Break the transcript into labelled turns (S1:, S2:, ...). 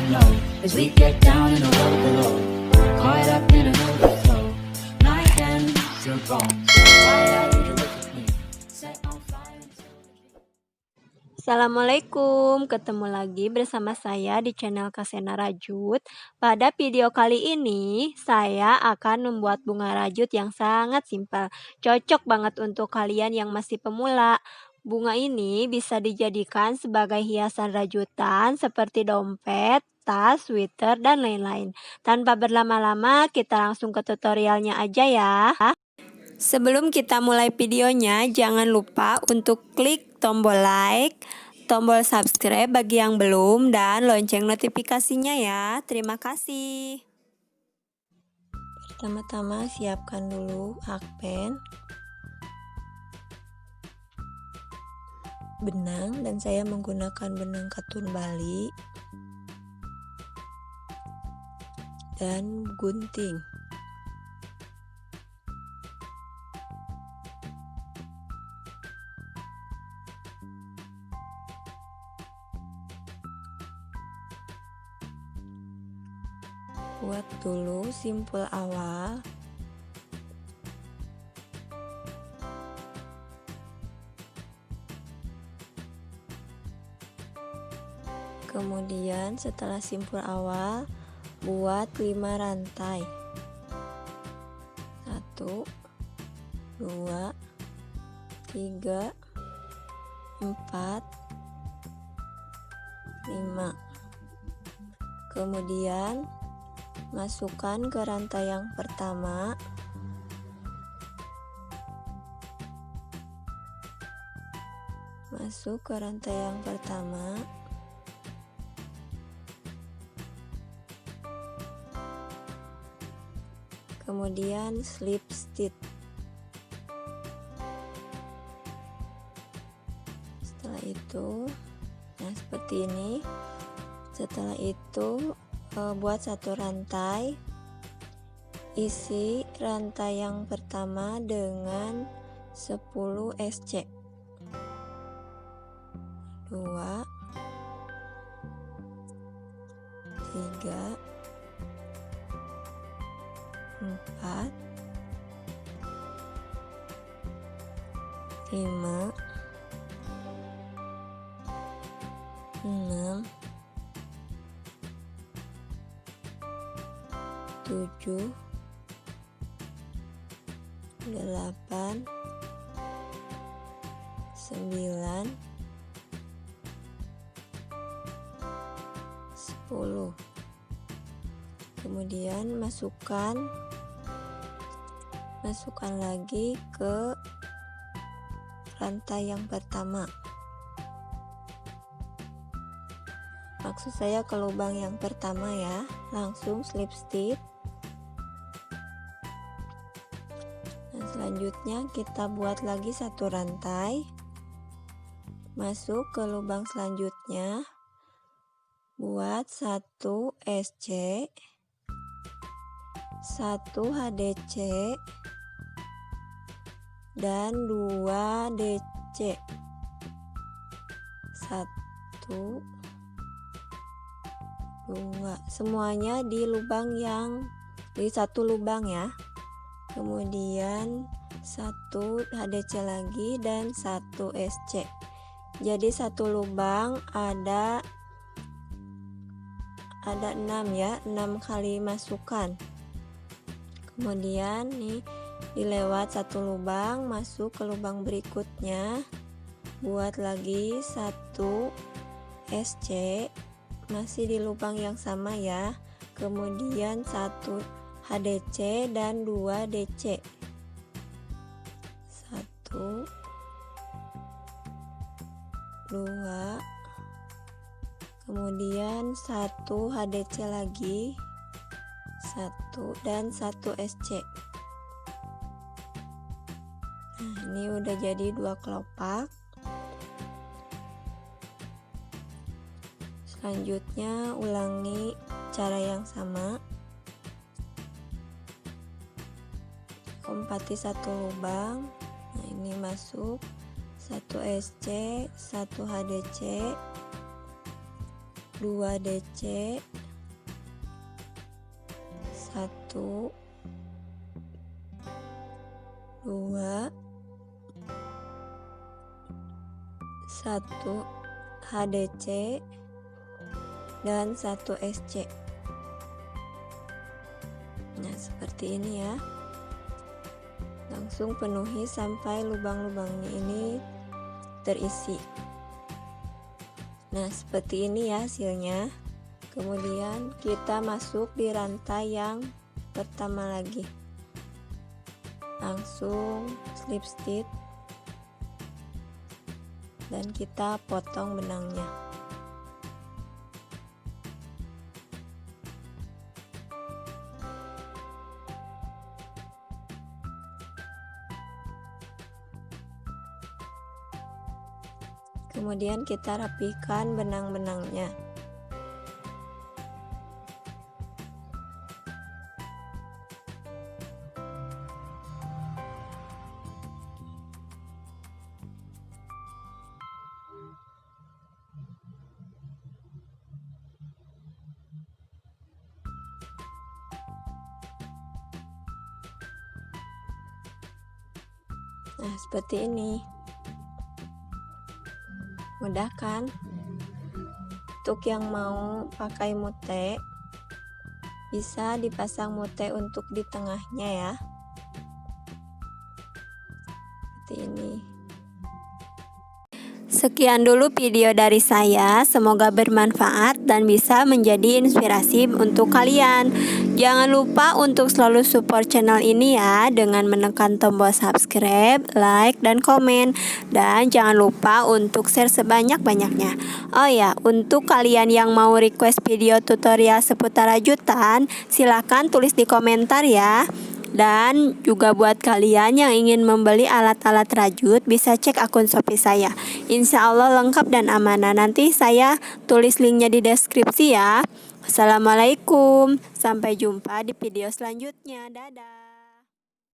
S1: low as we get down and a little below. Caught up in an overflow. My hands are gone. Why are you look at me? Set on fire until the dream.
S2: Assalamualaikum, ketemu lagi bersama saya di channel Kasena Rajut. Pada video kali ini, saya akan membuat bunga rajut yang sangat simpel. Cocok banget untuk kalian yang masih pemula. Bunga ini bisa dijadikan sebagai hiasan rajutan seperti dompet, tas, sweater, dan lain-lain. Tanpa berlama-lama, kita langsung ke tutorialnya aja ya. Sebelum kita mulai videonya, jangan lupa untuk klik tombol like, tombol subscribe bagi yang belum, dan lonceng notifikasinya ya. Terima kasih. Pertama-tama siapkan dulu hakpen, benang, dan saya menggunakan benang katun Bali, dan gunting. Buat dulu simpul awal. Kemudian setelah simpul awal, buat 5 rantai. 1 2 3 4 5. Kemudian masukkan ke rantai yang pertama. Masuk ke rantai yang pertama. Kemudian slip stitch. Setelah itu, nah seperti ini. Setelah itu buat satu rantai, isi rantai yang pertama dengan 10 SC. 2 3 4 5 6 7 8 9 10. Kemudian masukkan lagi ke rantai yang pertama. Maksud saya ke lubang yang pertama ya. Langsung slip stitch. Nah, selanjutnya kita buat lagi satu rantai. Masuk ke lubang selanjutnya. Buat 1 SC, 1 HDC, dan 2 DC. 1 2, semuanya di satu lubang ya. Kemudian 1 HDC lagi dan 1 SC. Jadi satu lubang ada 6 ya, 6 kali masukan. Kemudian nih dilewat satu lubang, masuk ke lubang berikutnya, buat lagi 1 SC, masih di lubang yang sama ya. Kemudian 1 HDC dan 2 DC. 1 2, kemudian 1 HDC lagi, 1 dan 1 SC. Nah, ini udah jadi 2 kelopak. Selanjutnya ulangi cara yang sama. Lompati satu lubang. Nah, ini masuk 1 SC, 1 HDC, 2 DC, 1 2 1 HDC dan 1 SC. Nah, seperti ini ya. Langsung penuhi sampai lubang-lubangnya ini terisi. Nah, seperti ini ya hasilnya. Kemudian kita masuk di rantai yang pertama lagi. Langsung slip stitch dan kita potong benangnya. Kemudian kita rapikan benang-benangnya. Nah, seperti ini. Mudah kan? Untuk yang mau pakai mute, bisa dipasang mute untuk di tengahnya ya. Seperti ini. Sekian dulu video dari saya, semoga bermanfaat dan bisa menjadi inspirasi untuk kalian. Jangan lupa untuk selalu support channel ini ya, dengan menekan tombol subscribe, like, dan komen. Dan jangan lupa untuk share sebanyak-banyaknya. Oh ya, untuk kalian yang mau request video tutorial seputar rajutan, silahkan tulis di komentar ya. Dan juga buat kalian yang ingin membeli alat-alat rajut, bisa cek akun Shopee saya. Insya Allah lengkap dan amanah. Nanti saya tulis linknya di deskripsi ya. Assalamualaikum, sampai jumpa di video selanjutnya. Dadah.